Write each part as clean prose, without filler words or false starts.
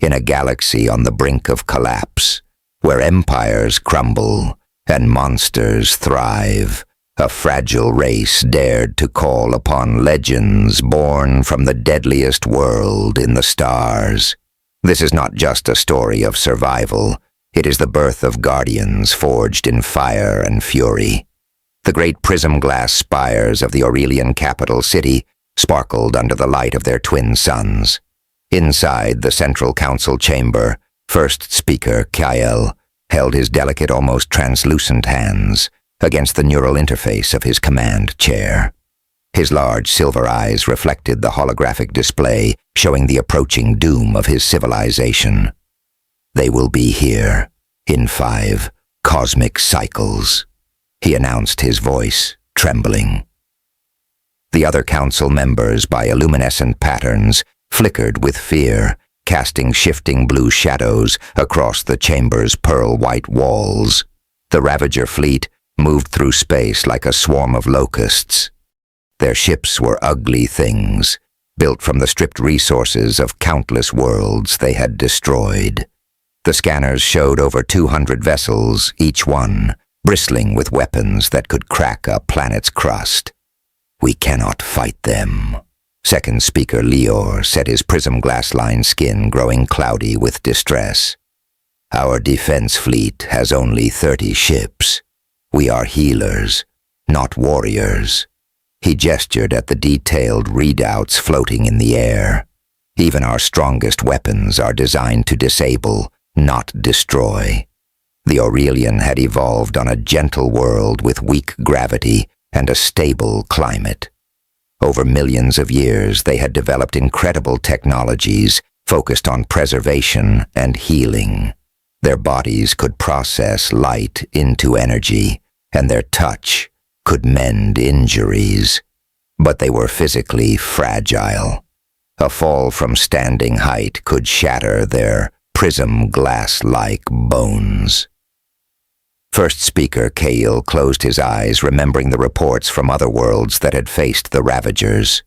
in a galaxy on the brink of collapse, where empires crumble and monsters thrive, a fragile race dared to call upon legends born from the deadliest world in the stars. This is not just a story of survival. It is the birth of guardians forged in fire and fury. The great prism glass spires of the Aurelian capital city sparkled under the light of their twin suns. Inside the central council chamber, first speaker Kyle held his delicate, almost translucent hands against the neural interface of his command chair. His large silver eyes reflected the holographic display showing the approaching doom of his civilization. "They will be here in 5 cosmic cycles," he announced, his voice trembling. The other council members, by luminescent patterns, flickered with fear, casting shifting blue shadows across the chamber's pearl-white walls. The Ravager fleet moved through space like a swarm of locusts. Their ships were ugly things, built from the stripped resources of countless worlds they had destroyed. The scanners showed over 200 vessels, each one bristling with weapons that could crack a planet's crust. "We cannot fight them." Second speaker Lior said, his prism glass-lined skin growing cloudy with distress. "Our defense fleet has only 30 ships. We are healers, not warriors." He gestured at the detailed readouts floating in the air. "Even our strongest weapons are designed to disable, not destroy." The Aurelian had evolved on a gentle world with weak gravity and a stable climate. Over millions of years, they had developed incredible technologies focused on preservation and healing. Their bodies could process light into energy, and their touch could mend injuries. But they were physically fragile. A fall from standing height could shatter their prism glass-like bones. First speaker Kale closed his eyes, remembering the reports from other worlds that had faced the Ravagers.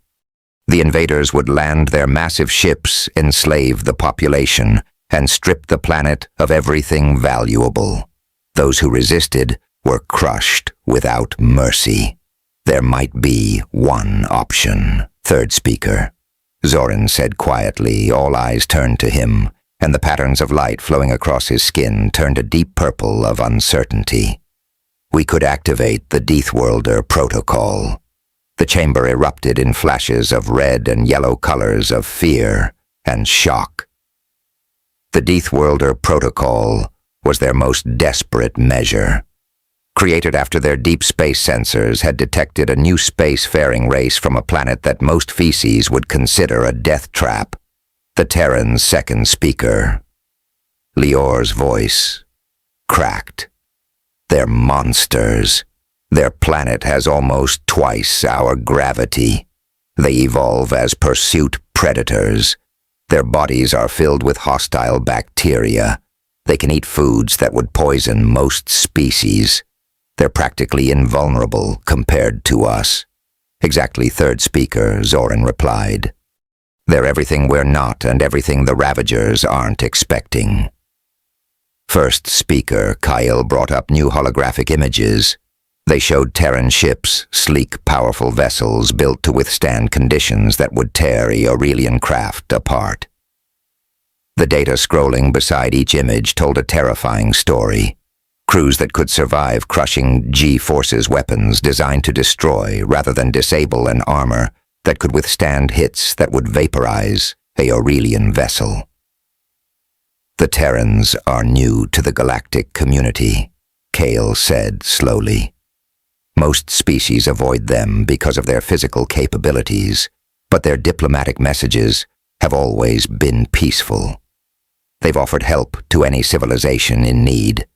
The invaders would land their massive ships, enslave the population, and strip the planet of everything valuable. Those who resisted were crushed without mercy. "There might be one option." Third speaker Zoran said quietly. All eyes turned to him, and the patterns of light flowing across his skin turned a deep purple of uncertainty. "We could activate the Deathworlder protocol." The chamber erupted in flashes of red and yellow colors of fear and shock. The Deathworlder protocol was their most desperate measure. Created after their deep space sensors had detected a new space-faring race from a planet that most feces would consider a death trap. The Terran's second speaker, Lior's voice, cracked. "They're monsters. Their planet has almost twice our gravity. They evolve as pursuit predators. Their bodies are filled with hostile bacteria. They can eat foods that would poison most species. They're practically invulnerable compared to us." "Exactly, third speaker," Zoran replied. "They're everything we're not and everything the Ravagers aren't expecting." First speaker Kyle brought up new holographic images. They showed Terran ships, sleek, powerful vessels built to withstand conditions that would tear a Aurelian craft apart. The data scrolling beside each image told a terrifying story. Crews that could survive crushing G-Force's weapons designed to destroy rather than disable an armor that could withstand hits that would vaporize a Aurelian vessel. "The Terrans are new to the galactic community," Kale said slowly. "Most species avoid them because of their physical capabilities, but their diplomatic messages have always been peaceful. They've offered help to any civilization in need.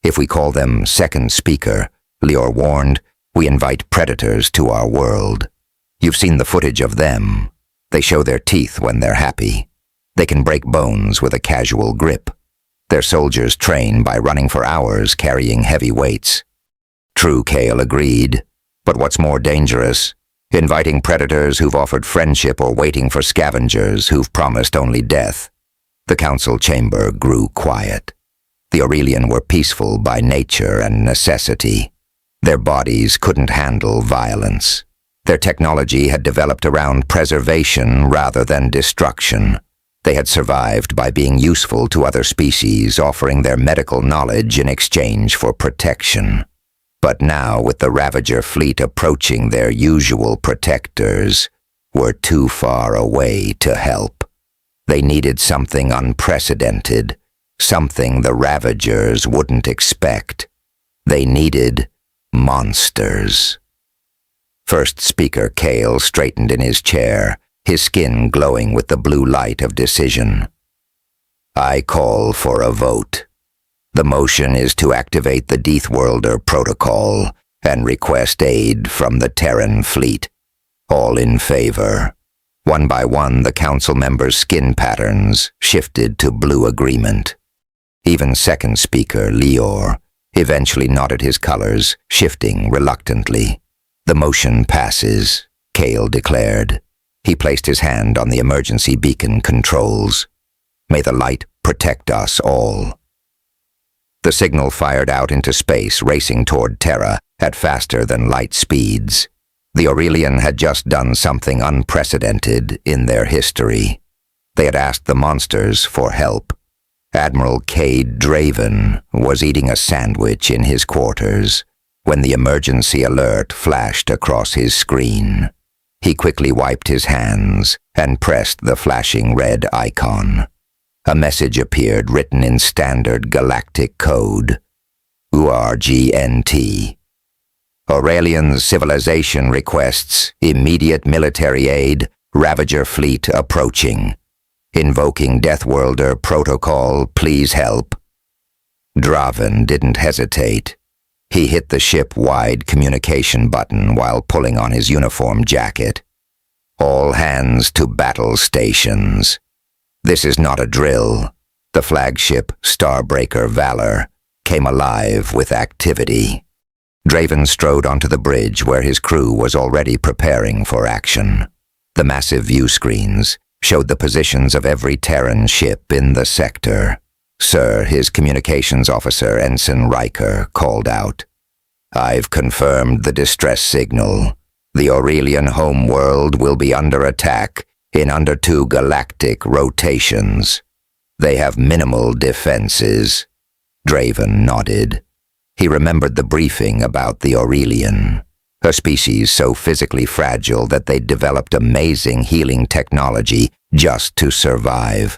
If we call them second speaker," Lior warned, "we invite predators to our world. You've seen the footage of them. They show their teeth when they're happy. They can break bones with a casual grip. Their soldiers train by running for hours carrying heavy weights." "True," Kale agreed. "But what's more dangerous? Inviting predators who've offered friendship or waiting for scavengers who've promised only death. The council chamber grew quiet. The Aurelian were peaceful by nature and necessity. Their bodies couldn't handle violence. Their technology had developed around preservation rather than destruction. They had survived by being useful to other species, offering their medical knowledge in exchange for protection. But now, with the Ravager fleet approaching their usual protectors, were too far away to help. They needed something unprecedented, something the Ravagers wouldn't expect. They needed monsters. First speaker Kale straightened in his chair, his skin glowing with the blue light of decision. I call for a vote. The motion is to activate the Deathworlder protocol and request aid from the Terran fleet. All in favor. One by one, the council members' skin patterns shifted to blue agreement. Even second speaker, Lior, eventually nodded his colors, shifting reluctantly. The motion passes, Kale declared. He placed his hand on the emergency beacon controls. May the light protect us all. The signal fired out into space, racing toward Terra at faster than light speeds. The Aurelian had just done something unprecedented in their history. They had asked the monsters for help. Admiral Cade Draven was eating a sandwich in his quarters when the emergency alert flashed across his screen. He quickly wiped his hands and pressed the flashing red icon. A message appeared written in standard Galactic code. URGNT. Aurelian civilization requests immediate military aid, Ravager fleet approaching. Invoking Deathworlder protocol, please help. Draven didn't hesitate. He hit the ship-wide communication button while pulling on his uniform jacket. All hands to battle stations. This is not a drill. The flagship, Starbreaker Valor, came alive with activity. Draven strode onto the bridge where his crew was already preparing for action. The massive view screens showed the positions of every Terran ship in the sector. Sir, his communications officer, Ensign Riker, called out. I've confirmed the distress signal. The Aurelian homeworld will be under attack in under 2 galactic rotations. They have minimal defenses. Draven nodded. He remembered the briefing about the Aurelian, a species so physically fragile that they'd developed amazing healing technology just to survive.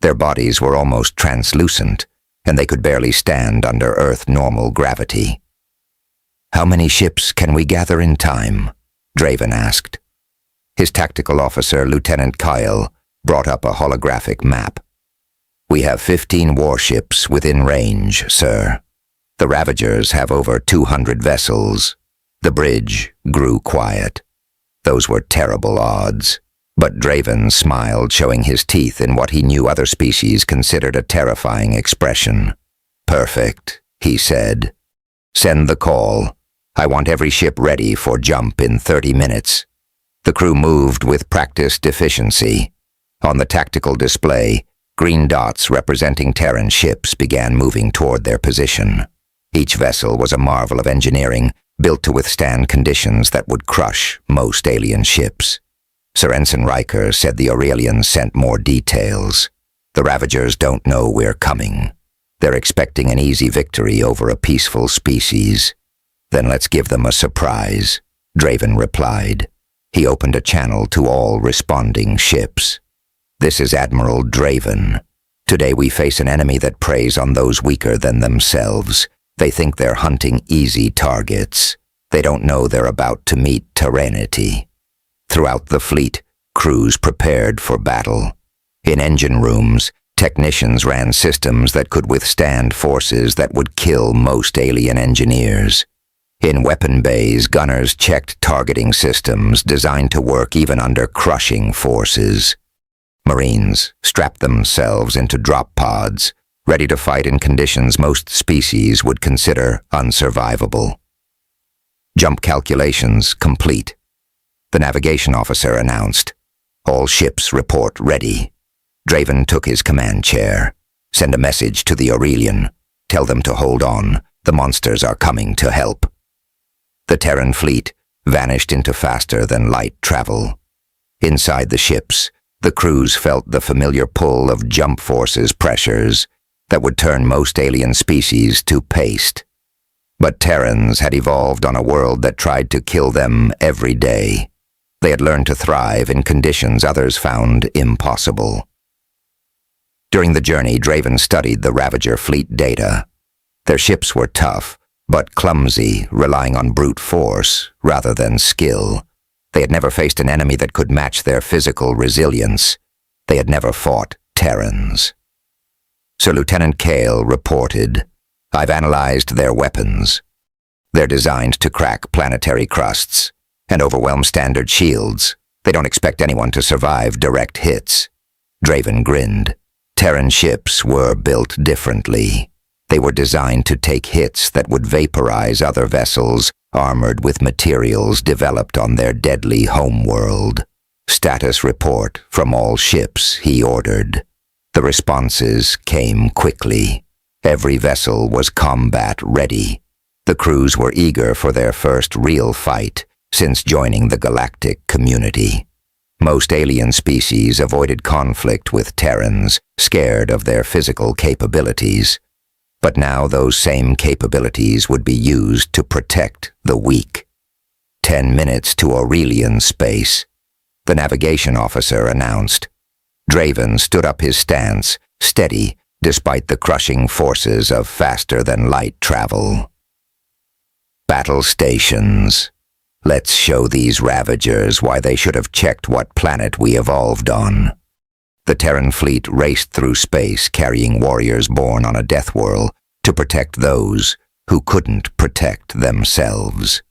Their bodies were almost translucent, and they could barely stand under Earth-normal gravity. How many ships can we gather in time? Draven asked. His tactical officer, Lieutenant Kyle, brought up a holographic map. We have 15 warships within range, sir. The Ravagers have over 200 vessels. The bridge grew quiet. Those were terrible odds. But Draven smiled, showing his teeth in what he knew other species considered a terrifying expression. Perfect, he said. Send the call. I want every ship ready for jump in 30 minutes. The crew moved with practiced efficiency. On the tactical display, green dots representing Terran ships began moving toward their position. Each vessel was a marvel of engineering, built to withstand conditions that would crush most alien ships. Sir Ensign Riker said the Aurelians sent more details. The Ravagers don't know we're coming. They're expecting an easy victory over a peaceful species. Then let's give them a surprise, Draven replied. He opened a channel to all responding ships. This is Admiral Draven. Today we face an enemy that preys on those weaker than themselves. They think they're hunting easy targets. They don't know they're about to meet Terranity. Throughout the fleet, crews prepared for battle. In engine rooms, technicians ran systems that could withstand forces that would kill most alien engineers. In weapon bays, gunners checked targeting systems designed to work even under crushing forces. Marines strapped themselves into drop pods, ready to fight in conditions most species would consider unsurvivable. Jump calculations complete. The navigation officer announced, all ships report ready. Draven took his command chair. "Send a message to the Aurelian. Tell them to hold on. The monsters are coming to help." The Terran fleet vanished into faster-than-light travel. Inside the ships, the crews felt the familiar pull of jump forces pressures that would turn most alien species to paste. But Terrans had evolved on a world that tried to kill them every day. They had learned to thrive in conditions others found impossible. During the journey, Draven studied the Ravager fleet data. Their ships were tough, but clumsy, relying on brute force rather than skill. They had never faced an enemy that could match their physical resilience. They had never fought Terrans. Sir Lieutenant Kale reported, "I've analyzed their weapons. They're designed to crack planetary crusts and overwhelm standard shields. They don't expect anyone to survive direct hits." Draven grinned. Terran ships were built differently. They were designed to take hits that would vaporize other vessels armored with materials developed on their deadly homeworld. "Status report from all ships," he ordered. The responses came quickly. Every vessel was combat-ready. The crews were eager for their first real fight since joining the Galactic community. Most alien species avoided conflict with Terrans, scared of their physical capabilities. But now those same capabilities would be used to protect the weak. 10 minutes to Aurelian space, the navigation officer announced. Draven stood up his stance, steady despite the crushing forces of faster-than-light travel. "Battle stations. Let's show these Ravagers why they should have checked what planet we evolved on." The Terran fleet raced through space carrying warriors born on a Deathworld to protect those who couldn't protect themselves.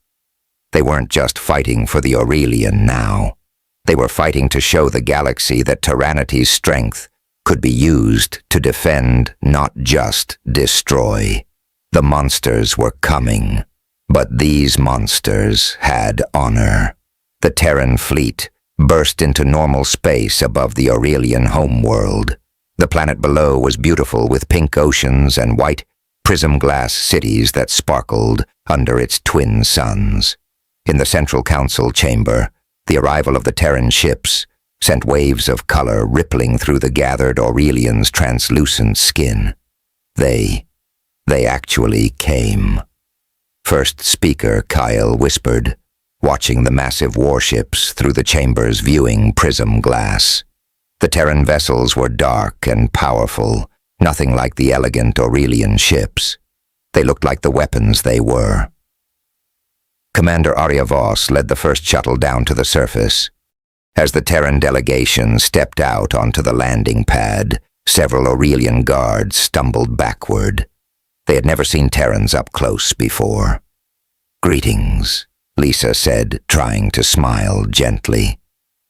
They weren't just fighting for the Aurelian now. They were fighting to show the galaxy that Tyrannity's strength could be used to defend, not just destroy. The monsters were coming, but these monsters had honor. The Terran fleet burst into normal space above the Aurelian homeworld. The planet below was beautiful with pink oceans and white prism glass cities that sparkled under its twin suns. In the Central Council chamber, the arrival of the Terran ships sent waves of color rippling through the gathered Aurelians' translucent skin. They actually came. First Speaker Kyle whispered, watching the massive warships through the chamber's viewing prism glass. The Terran vessels were dark and powerful, nothing like the elegant Aurelian ships. They looked like the weapons they were. Commander WarpVox led the first shuttle down to the surface. As the Terran delegation stepped out onto the landing pad, several Aurelian guards stumbled backward. They had never seen Terrans up close before. "Greetings," Lisa said, trying to smile gently.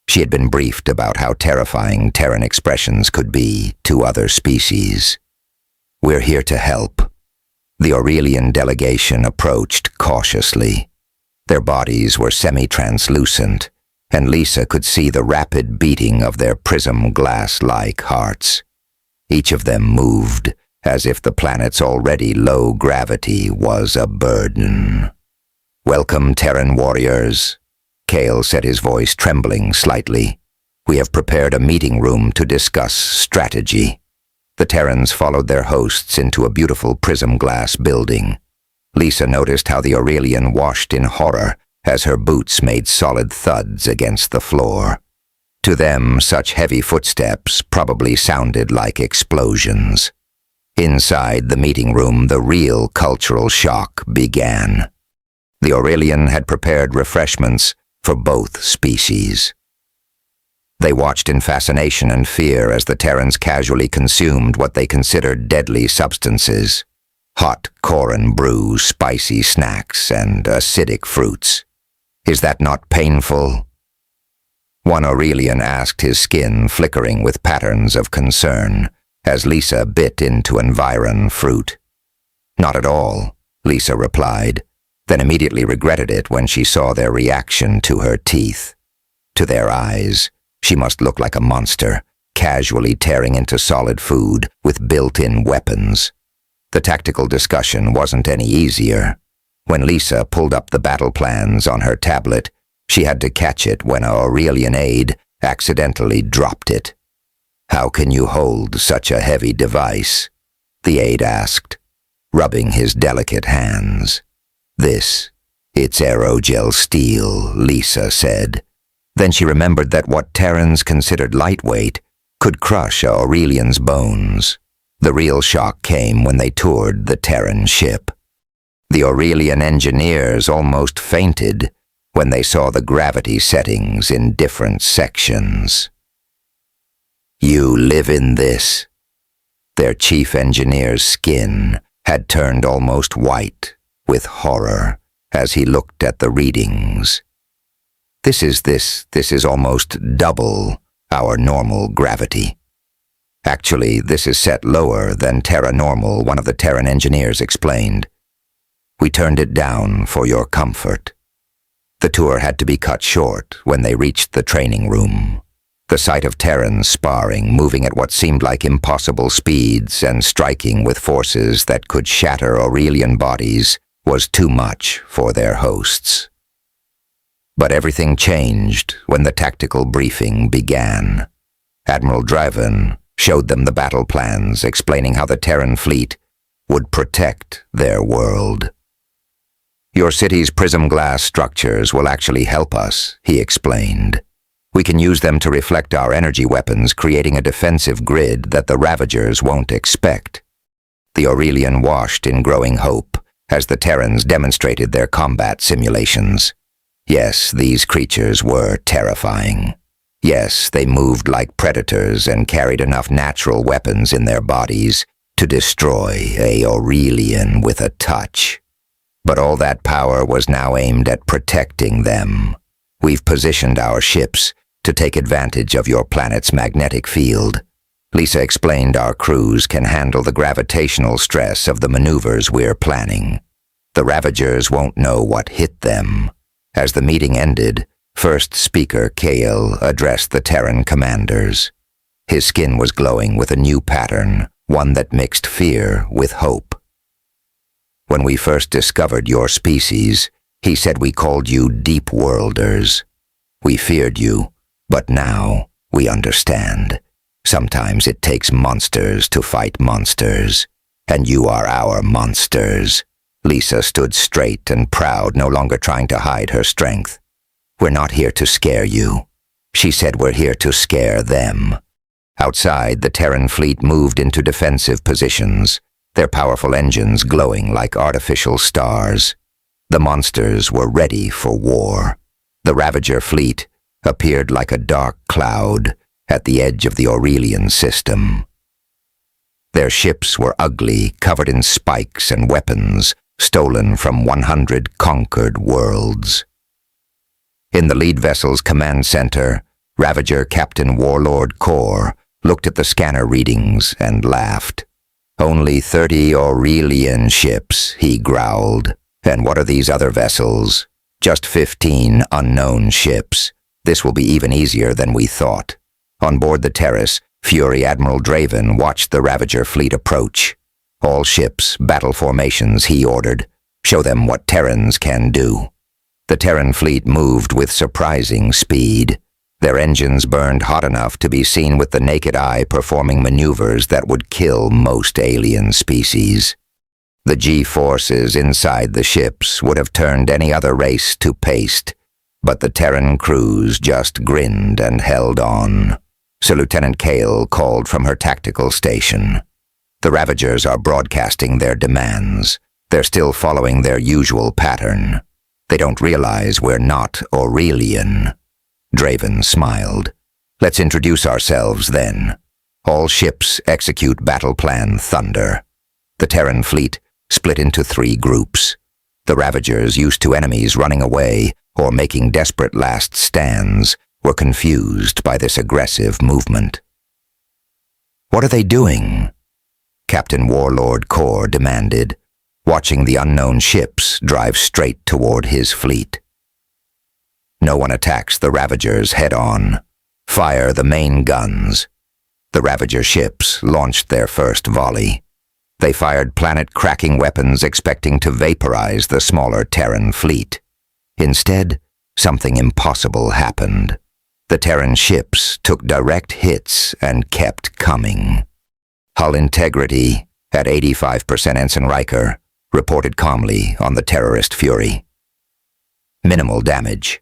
She had been briefed about how terrifying Terran expressions could be to other species. "We're here to help." The Aurelian delegation approached cautiously. Their bodies were semi-translucent, and Lisa could see the rapid beating of their prism glass-like hearts. Each of them moved as if the planet's already low gravity was a burden. "Welcome, Terran warriors," Kale said, his voice trembling slightly. "We have prepared a meeting room to discuss strategy." The Terrans followed their hosts into a beautiful prism glass building. Lisa noticed how the Aurelian washed in horror as her boots made solid thuds against the floor. To them, such heavy footsteps probably sounded like explosions. Inside the meeting room, the real cultural shock began. The Aurelian had prepared refreshments for both species. They watched in fascination and fear as the Terrans casually consumed what they considered deadly substances. Hot Koran brew, spicy snacks, and acidic fruits. "Is that not painful?" One Aurelian asked, his skin flickering with patterns of concern, as Lisa bit into environ fruit. "Not at all," Lisa replied, then immediately regretted it when she saw their reaction to her teeth. To their eyes, she must look like a monster, casually tearing into solid food with built-in weapons. The tactical discussion wasn't any easier. When Lisa pulled up the battle plans on her tablet, she had to catch it when an Aurelian aide accidentally dropped it. "How can you hold such a heavy device?" the aide asked, rubbing his delicate hands. It's aerogel steel," Lisa said. Then she remembered that what Terrans considered lightweight could crush Aurelian's bones. The real shock came when they toured the Terran ship. The Aurelian engineers almost fainted when they saw the gravity settings in different sections. "You live in this." Their chief engineer's skin had turned almost white with horror as he looked at the readings. This is almost double our normal gravity. Actually, this is set lower than Terra normal, one of the Terran engineers explained. "We turned it down for your comfort." The tour had to be cut short when they reached the training room. The sight of Terrans sparring, moving at what seemed like impossible speeds and striking with forces that could shatter Aurelian bodies, was too much for their hosts. But everything changed when the tactical briefing began. Admiral Driven showed them the battle plans, explaining how the Terran fleet would protect their world. "Your city's prism glass structures will actually help us," he explained. "We can use them to reflect our energy weapons, creating a defensive grid that the Ravagers won't expect." The Aurelian washed in growing hope as the Terrans demonstrated their combat simulations. Yes, these creatures were terrifying. Yes, they moved like predators and carried enough natural weapons in their bodies to destroy a Aurelian with a touch. But all that power was now aimed at protecting them. "We've positioned our ships to take advantage of your planet's magnetic field." Lisa explained our crews can handle the gravitational stress of the maneuvers we're planning. The Ravagers won't know what hit them. As the meeting ended, First Speaker Kale addressed the Terran commanders. His skin was glowing with a new pattern, one that mixed fear with hope. "When we first discovered your species, he said we called you Deepworlders. We feared you, but now we understand. Sometimes it takes monsters to fight monsters, and you are our monsters." Lisa stood straight and proud, no longer trying to hide her strength. "We're not here to scare you." She said we're here to scare them. Outside, the Terran fleet moved into defensive positions, their powerful engines glowing like artificial stars. The monsters were ready for war. The Ravager fleet appeared like a dark cloud at the edge of the Aurelian system. Their ships were ugly, covered in spikes and weapons, stolen from 100 conquered worlds. In the lead vessel's command center, Ravager Captain Warlord Kor looked at the scanner readings and laughed. "Only 30 Aurelian ships," he growled. "And what are these other vessels? Just 15 unknown ships. This will be even easier than we thought." On board the terrace, Fury Admiral Draven watched the Ravager fleet approach. "All ships, battle formations," he ordered. "Show them what Terrans can do." The Terran fleet moved with surprising speed. Their engines burned hot enough to be seen with the naked eye, performing maneuvers that would kill most alien species. The G-forces inside the ships would have turned any other race to paste, but the Terran crews just grinned and held on. So Lieutenant Kale called from her tactical station. "The Ravagers are broadcasting their demands. They're still following their usual pattern. They don't realize we're not Aurelian." Draven smiled. "Let's introduce ourselves then. All ships execute Battle Plan Thunder." The Terran fleet split into 3 groups. The Ravagers, used to enemies running away or making desperate last stands, were confused by this aggressive movement. "What are they doing?" Captain Warlord Kor demanded, watching the unknown ships drive straight toward his fleet. "No one attacks the Ravagers head-on. Fire the main guns. The Ravager ships launched their first volley. They fired planet-cracking weapons expecting to vaporize the smaller Terran fleet. Instead, something impossible happened. The Terran ships took direct hits and kept coming. Hull integrity at 85%. Ensign Riker reported calmly on the terrorist fury. Minimal damage.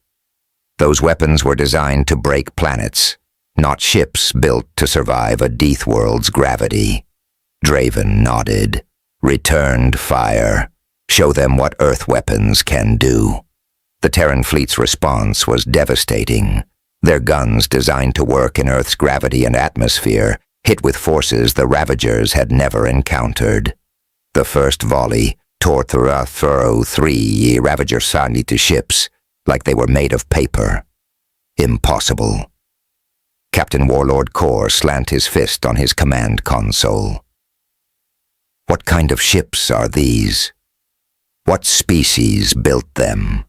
Those weapons were designed to break planets, not ships built to survive a Deathworld's gravity. Draven nodded. Returned fire. Show them what Earth weapons can do. The Terran fleet's response was devastating. Their guns, designed to work in Earth's gravity and atmosphere, hit with forces the Ravagers had never encountered. The first volley tore through 3 Ravager Sci-Fi ships like they were made of paper. Impossible. Captain Warlord Kor slant his fist on his command console. What kind of ships are these? What species built them?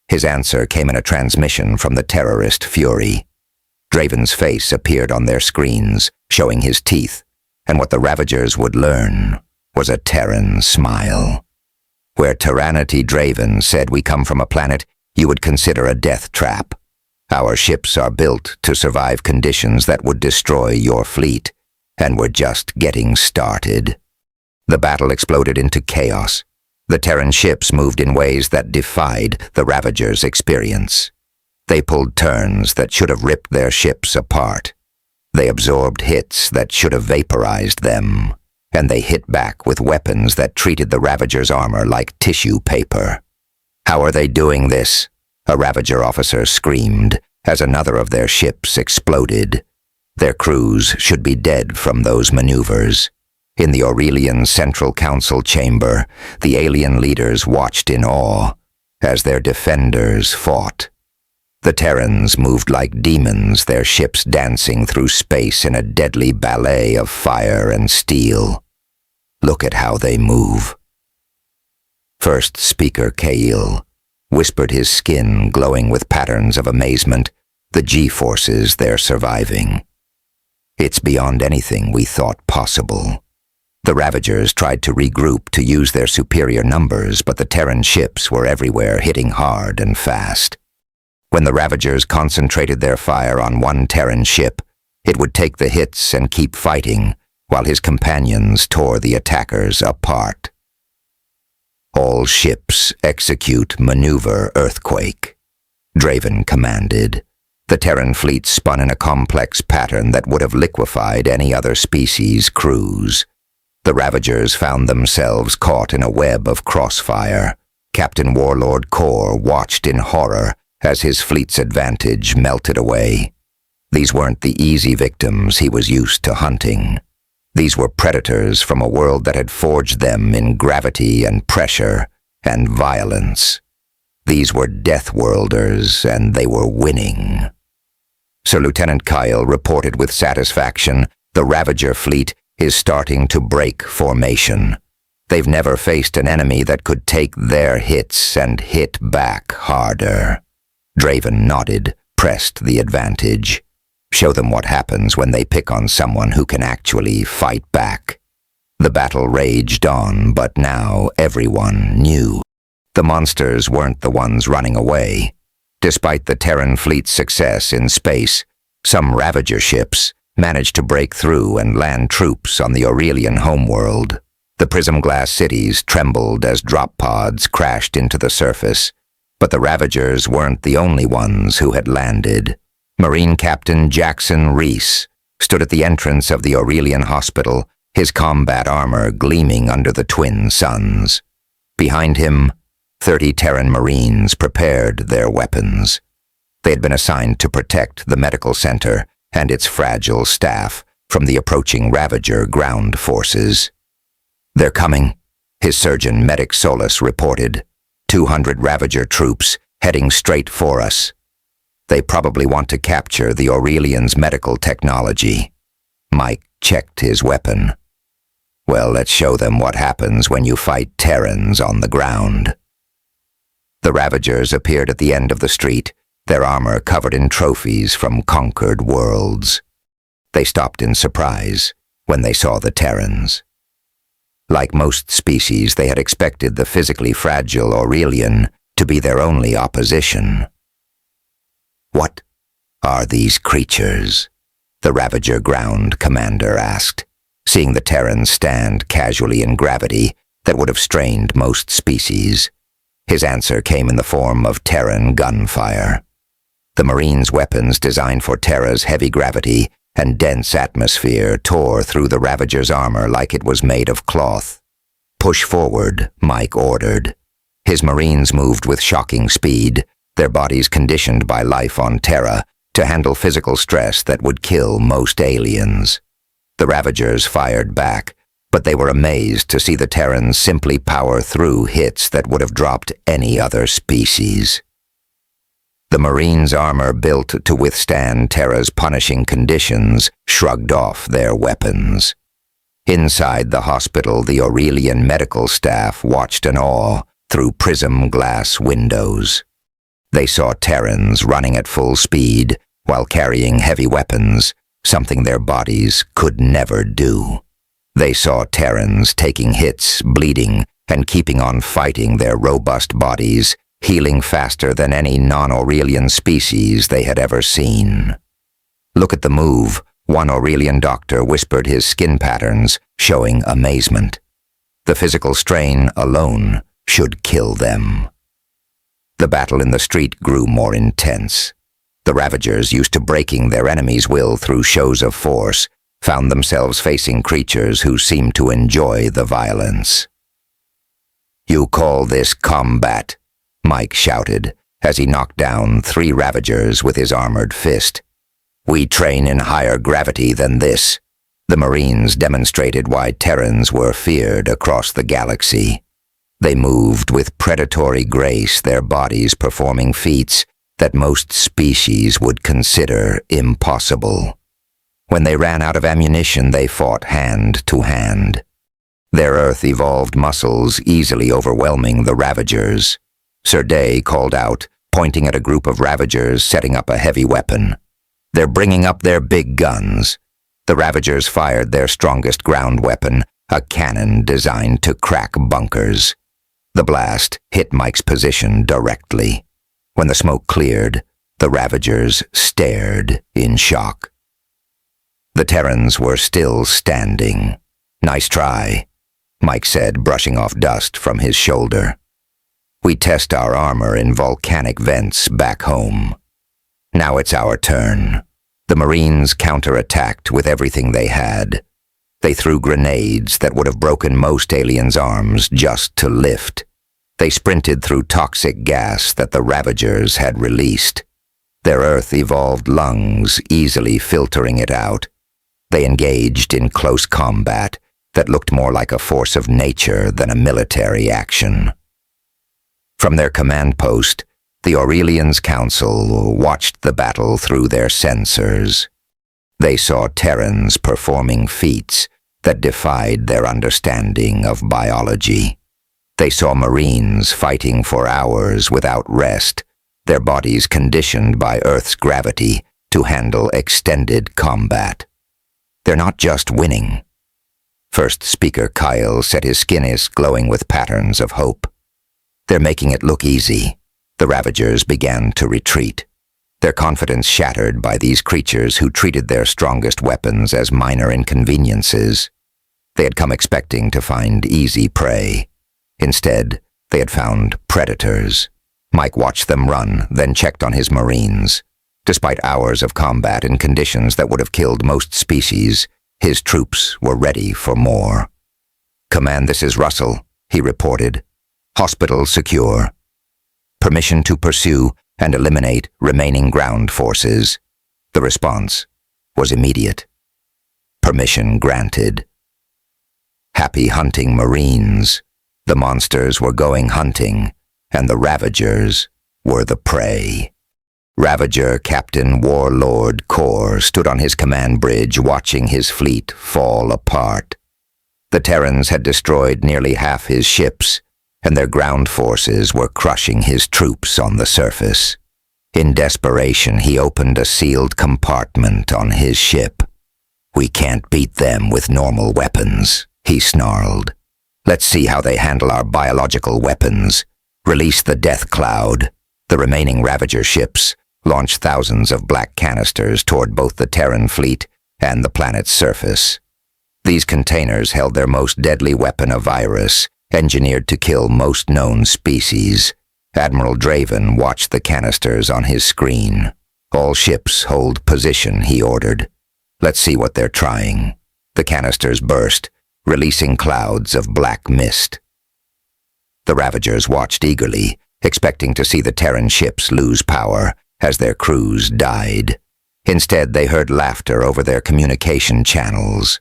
His answer came in a transmission from the terrorist fury. Draven's face appeared on their screens, showing his teeth, and what the Ravagers would learn was a Terran smile. Where Tyrannity Draven said we come from a planet you would consider a death trap. Our ships are built to survive conditions that would destroy your fleet, and we're just getting started. The battle exploded into chaos. The Terran ships moved in ways that defied the Ravagers' experience. They pulled turns that should have ripped their ships apart. They absorbed hits that should have vaporized them, and they hit back with weapons that treated the Ravagers' armor like tissue paper. "How are they doing this?" a Ravager officer screamed as another of their ships exploded. Their crews should be dead from those maneuvers. In the Aurelian Central Council chamber, the alien leaders watched in awe as their defenders fought. The Terrans moved like demons, their ships dancing through space in a deadly ballet of fire and steel. Look at how they move. First Speaker Kael whispered, his skin glowing with patterns of amazement, the G-forces they're surviving. It's beyond anything we thought possible. The Ravagers tried to regroup to use their superior numbers, but the Terran ships were everywhere, hitting hard and fast. When the Ravagers concentrated their fire on one Terran ship, it would take the hits and keep fighting, while his companions tore the attackers apart. "All ships execute maneuver Earthquake," Draven commanded. The Terran fleet spun in a complex pattern that would have liquefied any other species' crews. The Ravagers found themselves caught in a web of crossfire. Captain Warlord Kor watched in horror as his fleet's advantage melted away. These weren't the easy victims he was used to hunting. These were predators from a world that had forged them in gravity and pressure and violence. These were Deathworlders, and they were winning. Sir Lieutenant Kyle reported with satisfaction, the Ravager fleet is starting to break formation. They've never faced an enemy that could take their hits and hit back harder. Draven nodded, pressed the advantage. Show them what happens when they pick on someone who can actually fight back. The battle raged on, but now everyone knew. The monsters weren't the ones running away. Despite the Terran fleet's success in space, some Ravager ships managed to break through and land troops on the Aurelian homeworld. The prism-glass cities trembled as drop pods crashed into the surface, but the Ravagers weren't the only ones who had landed. Marine Captain Jackson Reese stood at the entrance of the Aurelian hospital, his combat armor gleaming under the twin suns. Behind him, 30 Terran Marines prepared their weapons. They had been assigned to protect the medical center and its fragile staff from the approaching Ravager ground forces. "They're coming," his surgeon Medic Solus reported. 200 Ravager troops heading straight for us. They probably want to capture the Aurelians' medical technology. Mike checked his weapon. "Well, let's show them what happens when you fight Terrans on the ground." The Ravagers appeared at the end of the street, their armor covered in trophies from conquered worlds. They stopped in surprise when they saw the Terrans. Like most species, they had expected the physically fragile Aurelian to be their only opposition. "What are these creatures?" the Ravager ground commander asked, seeing the Terrans stand casually in gravity that would have strained most species. His answer came in the form of Terran gunfire. The Marines' weapons designed for Terra's heavy gravity and dense atmosphere tore through the Ravager's armor like it was made of cloth. "Push forward," Mike ordered. His Marines moved with shocking speed, their bodies conditioned by life on Terra to handle physical stress that would kill most aliens. The Ravagers fired back, but they were amazed to see the Terrans simply power through hits that would have dropped any other species. The Marines' armor built to withstand Terra's punishing conditions shrugged off their weapons. Inside the hospital, the Aurelian medical staff watched in awe through prism glass windows. They saw Terrans running at full speed while carrying heavy weapons, something their bodies could never do. They saw Terrans taking hits, bleeding, and keeping on fighting, their robust bodies healing faster than any non-Aurelian species they had ever seen. "Look at the move," one Aurelian doctor whispered, his skin patterns showing amazement. The physical strain alone should kill them. The battle in the street grew more intense. The Ravagers, used to breaking their enemies' will through shows of force, found themselves facing creatures who seemed to enjoy the violence. "You call this combat?" Mike shouted as he knocked down 3 Ravagers with his armored fist. "We train in higher gravity than this." The Marines demonstrated why Terrans were feared across the galaxy. They moved with predatory grace, their bodies performing feats that most species would consider impossible. When they ran out of ammunition, they fought hand to hand. Their Earth-evolved muscles easily overwhelming the Ravagers. Sir Day called out, pointing at a group of Ravagers setting up a heavy weapon. "They're bringing up their big guns." The Ravagers fired their strongest ground weapon, a cannon designed to crack bunkers. The blast hit Mike's position directly. When the smoke cleared, the Ravagers stared in shock. The Terrans were still standing. "Nice try," Mike said, brushing off dust from his shoulder. "We test our armor in volcanic vents back home. Now it's our turn." The Marines counterattacked with everything they had. They threw grenades that would have broken most aliens' arms just to lift. They sprinted through toxic gas that the Ravagers had released, their Earth-evolved lungs easily filtering it out. They engaged in close combat that looked more like a force of nature than a military action. From their command post, the Aurelians' council watched the battle through their sensors. They saw Terrans performing feats that defied their understanding of biology. They saw Marines fighting for hours without rest, their bodies conditioned by Earth's gravity to handle extended combat. "They're not just winning." First Speaker Kyle said, his skin is glowing with patterns of hope. "They're making it look easy." The Ravagers began to retreat, their confidence shattered by these creatures who treated their strongest weapons as minor inconveniences. They had come expecting to find easy prey. Instead, they had found predators. Mike watched them run, then checked on his Marines. Despite hours of combat in conditions that would have killed most species, his troops were ready for more. "Command, this is Russell," he reported. "Hospital secure. Permission to pursue and eliminate remaining ground forces." The response was immediate. Permission granted. Happy hunting, Marines. The monsters were going hunting, and the Ravagers were the prey. Ravager Captain Warlord Kor stood on his command bridge watching his fleet fall apart. The Terrans had destroyed nearly half his ships, and their ground forces were crushing his troops on the surface. In desperation, he opened a sealed compartment on his ship. "We can't beat them with normal weapons," he snarled. "Let's see how they handle our biological weapons. Release the death cloud." The remaining Ravager ships launched thousands of black canisters toward both the Terran fleet and the planet's surface. These containers held their most deadly weapon, a virus, engineered to kill most known species. Admiral Draven watched the canisters on his screen. "All ships hold position," he ordered. "Let's see what they're trying." The canisters burst, releasing clouds of black mist. The Ravagers watched eagerly, expecting to see the Terran ships lose power as their crews died. Instead, they heard laughter over their communication channels.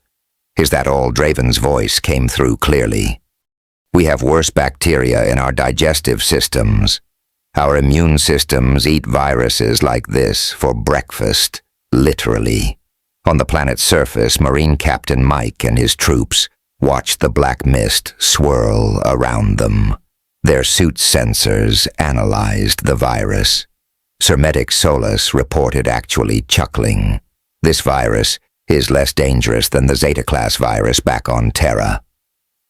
"Is that all?" Draven's voice came through clearly. "We have worse bacteria in our digestive systems. Our immune systems eat viruses like this for breakfast, literally." On the planet's surface, Marine Captain Mike and his troops watched the black mist swirl around them. Their suit sensors analyzed the virus. Sir Medic Solus reported, actually chuckling. "This virus is less dangerous than the Zeta-class virus back on Terra.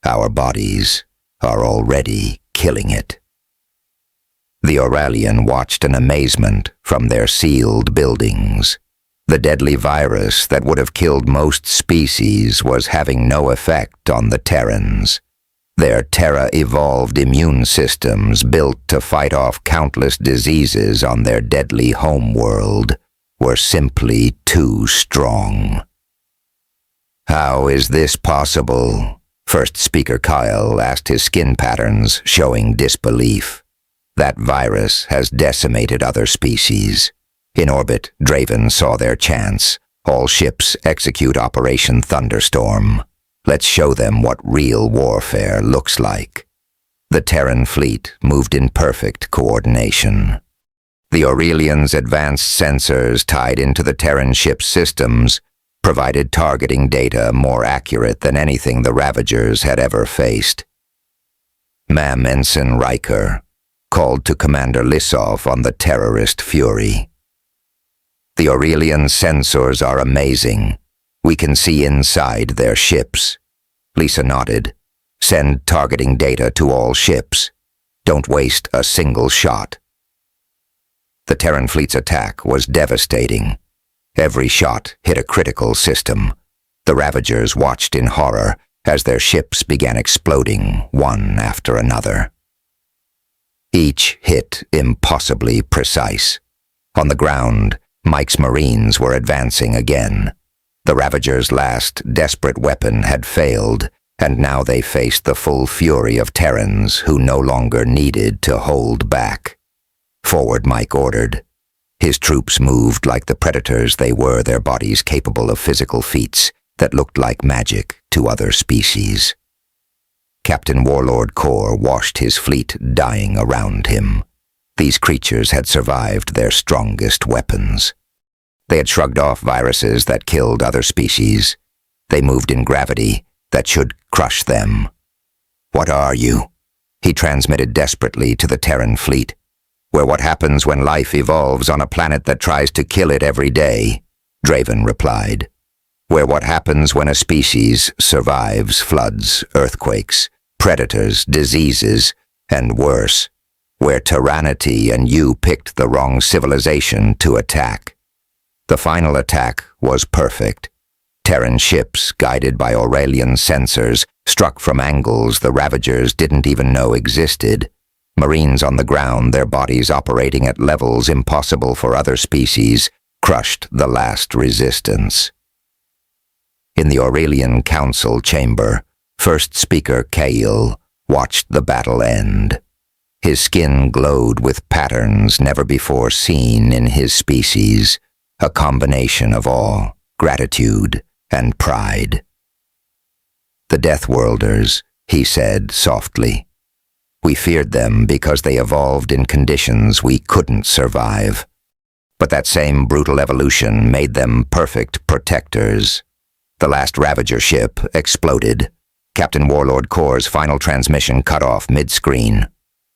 Our bodies are already killing it." The Aurelian watched in amazement from their sealed buildings. The deadly virus that would have killed most species was having no effect on the Terrans. Their Terra-evolved immune systems, built to fight off countless diseases on their deadly homeworld, were simply too strong. "How is this possible?" First Speaker Kyle asked, his skin patterns showing disbelief. "That virus has decimated other species." In orbit, Draven saw their chance. "All ships execute Operation Thunderstorm. Let's show them what real warfare looks like." The Terran fleet moved in perfect coordination. The Aurelians' advanced sensors tied into the Terran ship's systems provided targeting data more accurate than anything the Ravagers had ever faced. Mam Ensign Riker called to Commander Lissov on the terrorist fury. "The Aurelian sensors are amazing. We can see inside their ships." Lisa nodded. "Send targeting data to all ships. Don't waste a single shot." The Terran fleet's attack was devastating. Every shot hit a critical system. The Ravagers watched in horror as their ships began exploding one after another. Each hit impossibly precise. On the ground, Mike's Marines were advancing again. The Ravagers' last desperate weapon had failed, and now they faced the full fury of Terrans who no longer needed to hold back. "Forward," Mike ordered. His troops moved like the predators they were, their bodies capable of physical feats that looked like magic to other species. Captain Warlord Kor watched his fleet dying around him. These creatures had survived their strongest weapons. They had shrugged off viruses that killed other species. They moved in gravity that should crush them. "What are you?" he transmitted desperately to the Terran fleet. "We're what happens when life evolves on a planet that tries to kill it every day," Draven replied. "We're what happens when a species survives floods, earthquakes, predators, diseases, and worse. Where Tyrannity and you picked the wrong civilization to attack." The final attack was perfect. Terran ships, guided by Aurelian sensors, struck from angles the Ravagers didn't even know existed. Marines on the ground, their bodies operating at levels impossible for other species, crushed the last resistance. In the Aurelian Council chamber, First Speaker Kael watched the battle end. His skin glowed with patterns never before seen in his species, a combination of awe, gratitude, and pride. "The Deathworlders," he said softly. "We feared them because they evolved in conditions we couldn't survive. But that same brutal evolution made them perfect protectors." The last Ravager ship exploded. Captain Warlord Kor's final transmission cut off mid-screen.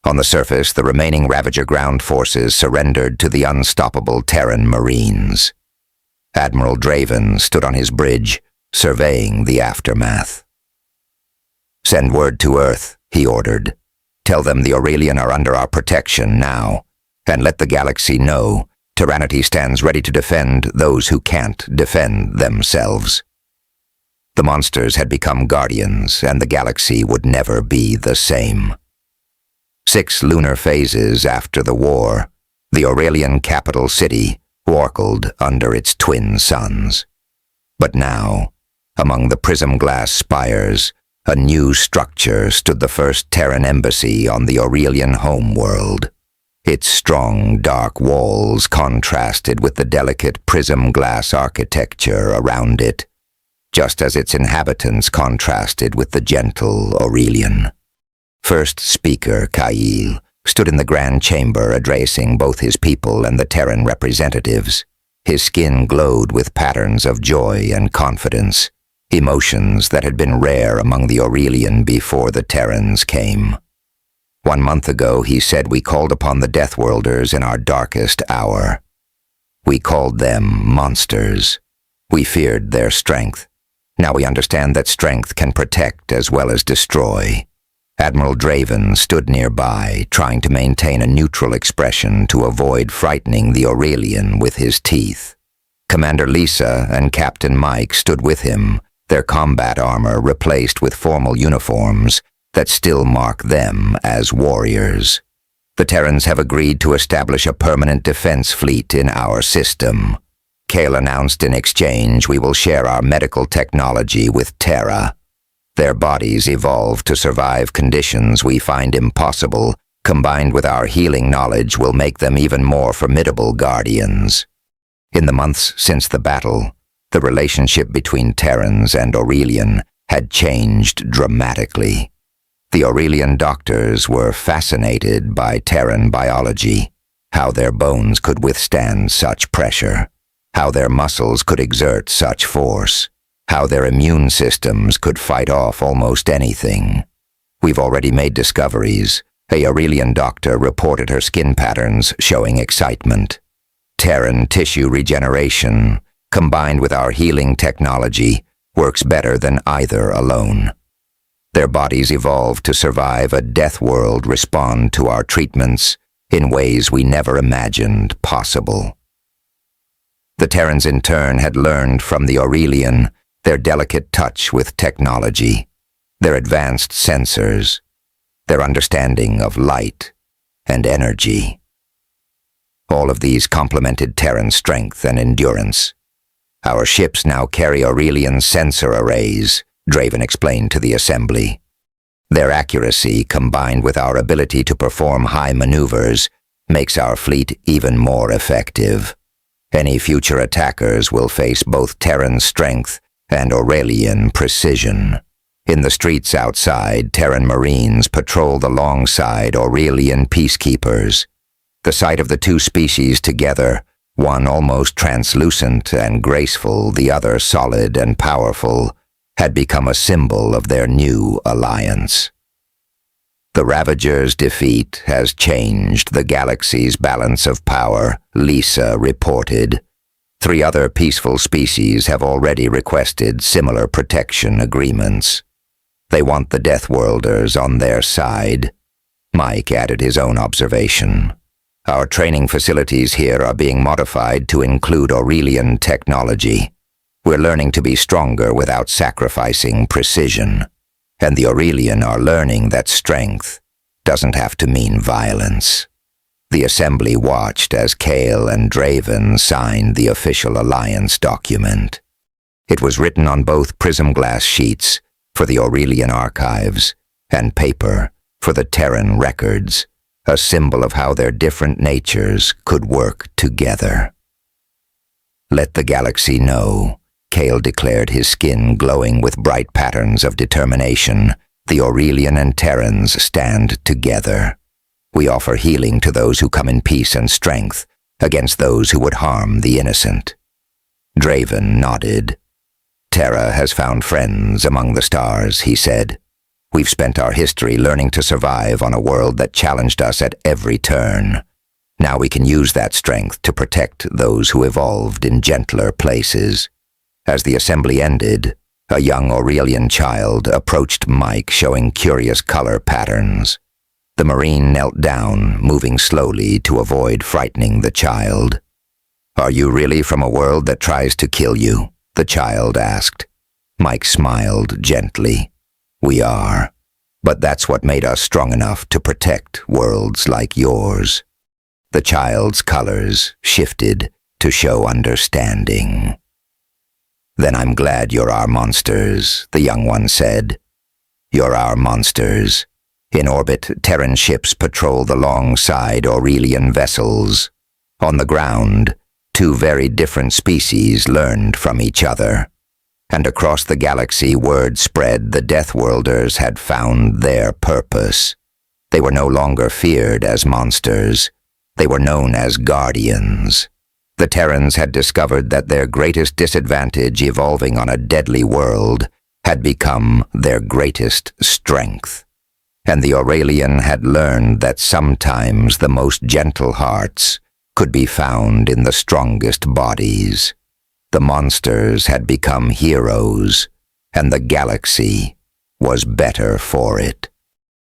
On the surface, the remaining Ravager ground forces surrendered to the unstoppable Terran Marines. Admiral Draven stood on his bridge, surveying the aftermath. "Send word to Earth," he ordered. "Tell them the Aurelian are under our protection now, and let the galaxy know Tyrannity stands ready to defend those who can't defend themselves." The monsters had become guardians, and the galaxy would never be the same. 6 lunar phases after the war, the Aurelian capital city orkled under its twin suns. But now, among the prism glass spires, a new structure stood, the first Terran embassy on the Aurelian homeworld. Its strong, dark walls contrasted with the delicate prism glass architecture around it, just as its inhabitants contrasted with the gentle Aurelian. First Speaker Kyle stood in the grand chamber addressing both his people and the Terran representatives. His skin glowed with patterns of joy and confidence, emotions that had been rare among the Aurelian before the Terrans came. 1 month ago, he said, we called upon the Deathworlders in our darkest hour. We called them monsters. We feared their strength. Now we understand that strength can protect as well as destroy. Admiral Draven stood nearby, trying to maintain a neutral expression to avoid frightening the Aurelian with his teeth. Commander Lisa and Captain Mike stood with him, their combat armor replaced with formal uniforms that still mark them as warriors. The Terrans have agreed to establish a permanent defense fleet in our system. Kale announced in exchange we will share our medical technology with Terra. Their bodies evolved to survive conditions we find impossible, combined with our healing knowledge will make them even more formidable guardians. In the months since the battle, the relationship between Terrans and Aurelian had changed dramatically. The Aurelian doctors were fascinated by Terran biology, how their bones could withstand such pressure, how their muscles could exert such force, how their immune systems could fight off almost anything. We've already made discoveries. A Aurelian doctor reported her skin patterns showing excitement. Terran tissue regeneration, combined with our healing technology, works better than either alone. Their bodies evolved to survive a death world, respond to our treatments in ways we never imagined possible. The Terrans in turn had learned from the Aurelian their delicate touch with technology, their advanced sensors, their understanding of light and energy. All of these complemented Terran strength and endurance. Our ships now carry Aurelian sensor arrays, Draven explained to the assembly. Their accuracy, combined with our ability to perform high maneuvers, makes our fleet even more effective. Any future attackers will face both Terran strength and Aurelian precision. In the streets outside, Terran Marines patrolled alongside Aurelian peacekeepers. The sight of the two species together, one almost translucent and graceful, the other solid and powerful, had become a symbol of their new alliance. The Ravagers' defeat has changed the galaxy's balance of power, Lisa reported. 3 other peaceful species have already requested similar protection agreements. They want the Deathworlders on their side. Mike added his own observation. Our training facilities here are being modified to include Aurelian technology. We're learning to be stronger without sacrificing precision. And the Aurelian are learning that strength doesn't have to mean violence. The assembly watched as Kale and Draven signed the official alliance document. It was written on both prism glass sheets for the Aurelian archives and paper for the Terran records, a symbol of how their different natures could work together. Let the galaxy know, Kale declared, his skin glowing with bright patterns of determination. The Aurelian and Terrans stand together. We offer healing to those who come in peace and strength against those who would harm the innocent. Draven nodded. Terra has found friends among the stars, he said. We've spent our history learning to survive on a world that challenged us at every turn. Now we can use that strength to protect those who evolved in gentler places. As the assembly ended, a young Aurelian child approached Mike showing curious color patterns. The Marine knelt down, moving slowly to avoid frightening the child. "Are you really from a world that tries to kill you?" the child asked. Mike smiled gently. "We are. But that's what made us strong enough to protect worlds like yours." The child's colors shifted to show understanding. "Then I'm glad you're our monsters," the young one said. "You're our monsters. In orbit, Terran ships patrol alongside Aurelian vessels. On the ground, two very different species learned from each other. And across the galaxy, word spread the Deathworlders had found their purpose. They were no longer feared as monsters. They were known as guardians. The Terrans had discovered that their greatest disadvantage evolving on a deadly world had become their greatest strength. And the Aurelian had learned that sometimes the most gentle hearts could be found in the strongest bodies. The monsters had become heroes, and the galaxy was better for it.